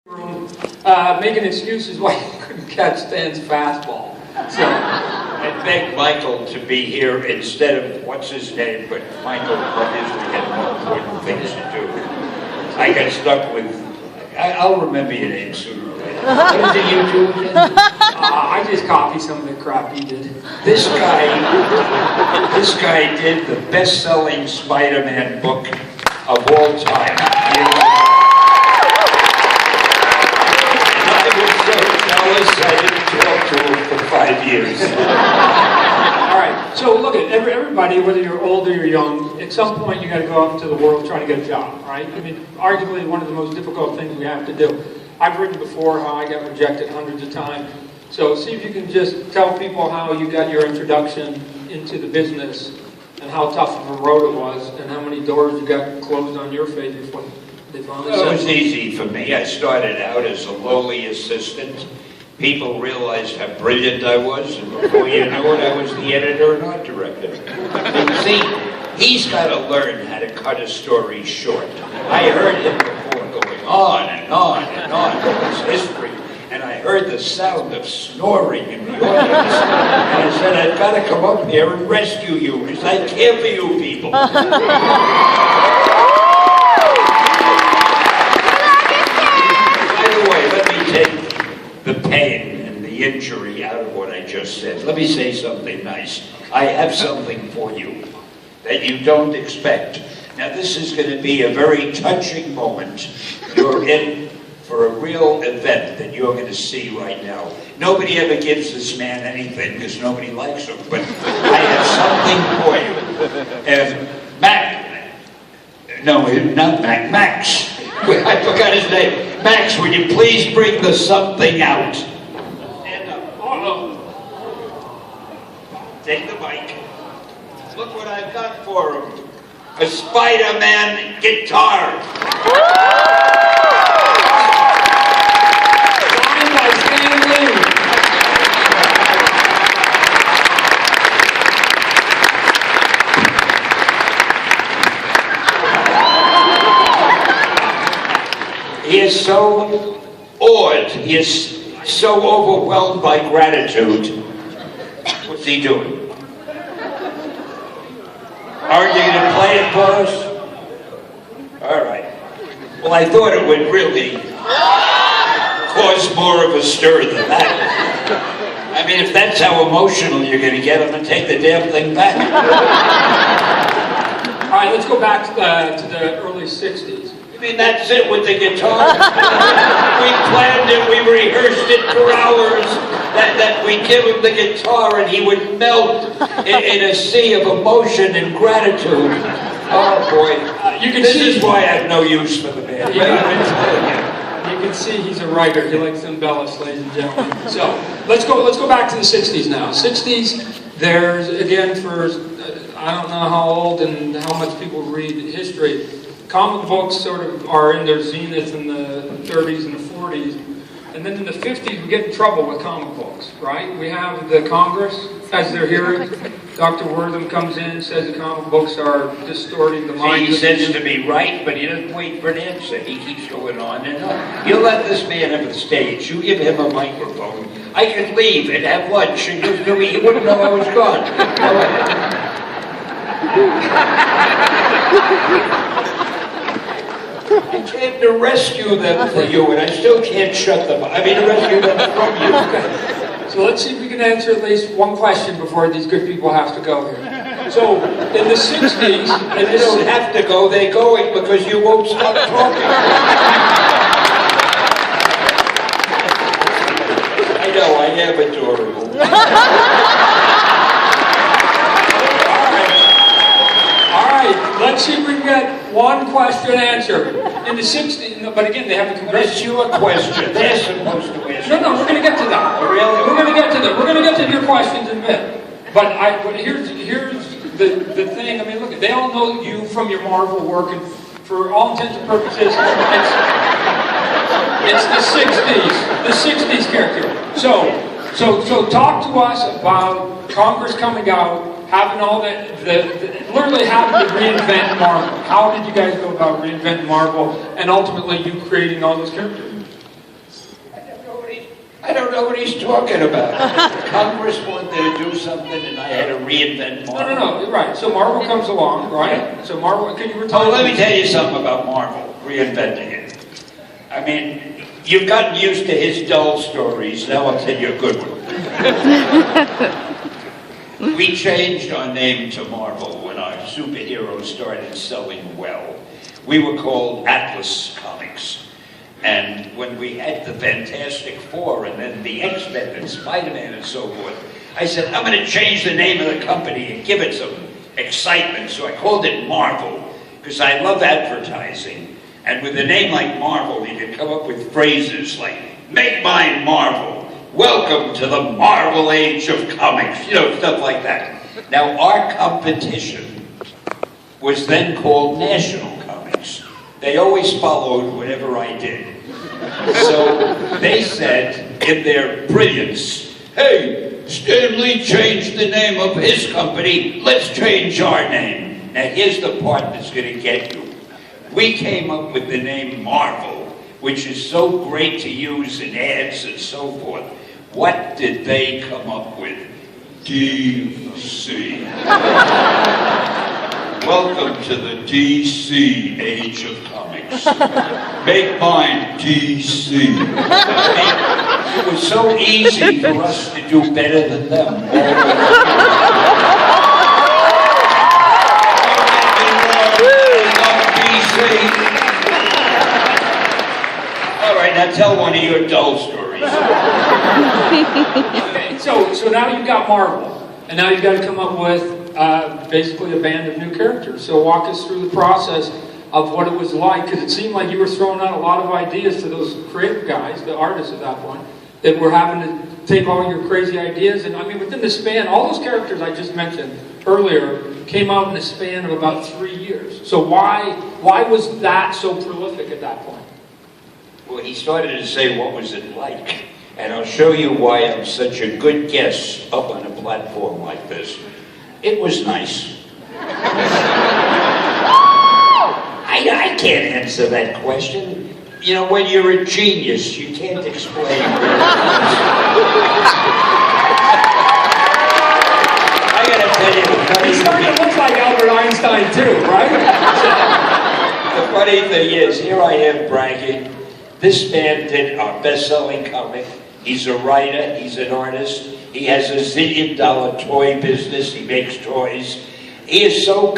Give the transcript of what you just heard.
room making excuses why he couldn't catch Stan's fastball. So I begged Michael to be here instead of what's his name, but Michael obviously had more important things to do. I got stuck with. I'll remember your name sooner or later. What is it you do again? I just copied some of the crap he did. This guy did the best-selling Spider-Man book of all time. I didn't talk to him for 5 years. All right, so look at everybody, whether you're old or you're young, at some point you got to go out into the world trying to get a job, right? I mean, arguably one of the most difficult things we have to do. I've written before how I got rejected hundreds of times. So see if you can just tell people how you got your introduction into the business and how tough of a road it was and how many doors you got closed on your face before they finally said it was easy for me. I started out as a lowly assistant. People realized how brilliant I was, and before you know it, I was the editor and art director. And see, he's got to learn how to cut a story short. I heard him before going on and on and on with his history, and I heard the sound of snoring in the audience, and I said, I've got to come up here and rescue you, because I care for you people. By the way, let me take the pain and the injury out of what I just said. Let me say something nice. I have something for you that you don't expect. Now, this is going to be a very touching moment. You're in for a real event that you're going to see right now. Nobody ever gives this man anything because nobody likes him, but I have something for you. And Max. I forgot his name. Max, would you please bring the something out? Stand up. Take the mic. Look what I've got for him. A Spider-Man guitar. signed by Stan Lee. He is so awed, he is so overwhelmed by gratitude. What's he doing? Are you going to play it for us? All right. Well, I thought it would really cause more of a stir than that. I mean, if that's how emotional you're going to get, I'm going to take the damn thing back. All right, let's go back to the early 60s. I mean, that's it with the guitar. We planned it, we rehearsed it for hours, that we'd give him the guitar and he would melt in a sea of emotion and gratitude. Oh boy, this is why I have no use for the man. You can see he's a writer. He likes to embellish, ladies and gentlemen. So let's go back to the 60s now. 60s, there's, again, for, I don't know how old and how much people read history, comic books sort of are in their zenith in the 30s and the 40s. And then in the 50s, we get in trouble with comic books, right? We have the Congress, as they're hearing. Dr. Wortham comes in, says the comic books are distorting the mind. He says to be right, but he doesn't wait for an answer. He keeps going on and on. You let this man have the stage. You give him a microphone. I could leave and have lunch, and he wouldn't know I was gone. I came to rescue them for you, and I still can't shut them up. I mean, to rescue them from you. So let's see if we can answer at least one question before these good people have to go here. So, in the 60s... They don't have to go, they're going because you won't stop talking. I know, I am adorable. All right, let's see if we can get one question answered. In the 60s, no, but again, they have the Congress. Ask you a question. They're supposed to answer. No, we're going to get to that. Oh, really? We're going to get to that. We're going to get to your questions in a minute. But here's the thing. I mean, look, they all know you from your Marvel work, and for all intents and purposes, it's the 60s character. So talk to us about Congress coming out, having all literally having to reinvent Marvel. How did you guys go about reinventing Marvel, and ultimately you creating all those characters? I don't know what he's talking about. Congress wanted to do something and I had to reinvent Marvel. No, right. So Marvel comes along, right? Yeah. So Marvel, can you retire? Oh, let me tell you something about Marvel, reinventing it. I mean, you've gotten used to his dull stories, now I'll tell you a good one. We changed our name to Marvel when our superheroes started selling well. We were called Atlas Comics. And when we had the Fantastic Four and then the X-Men and Spider-Man and so forth, I said, I'm going to change the name of the company and give it some excitement. So I called it Marvel, because I love advertising. And with a name like Marvel, you can come up with phrases like, make mine Marvel, welcome to the Marvel age of comics, stuff like that. Now, our competition was then called National Comics. They always followed whatever I did. So they said, in their brilliance, hey, Stan Lee changed the name of his company, let's change our name. Now here's the part that's going to get you. We came up with the name Marvel, which is so great to use in ads and so forth. What did they come up with? DC. Welcome to the DC age of comics. Make mine DC. It was so easy for us to do better than them. All right, now tell one of your dull stories. Okay, so now you've got Marvel, and now you've got to come up with basically a band of new characters. So walk us through the process of what it was like, because it seemed like you were throwing out a lot of ideas to those creative guys, the artists at that point, that were having to take all your crazy ideas. And I mean, within the span, all those characters I just mentioned earlier came out in the span of about 3 years. So why was that so prolific at that point? Well, he started to say, what was it like? And I'll show you why I'm such a good guest up on a platform like this. It was nice. I can't answer that question. You know, when you're a genius, you can't explain. I gotta tell you, He's starting to look like Albert Einstein too, right? the funny thing is, here I am bragging. This man did our best-selling comic. He's a writer, he's an artist. He has a $1 zillion toy business. He makes toys. He is so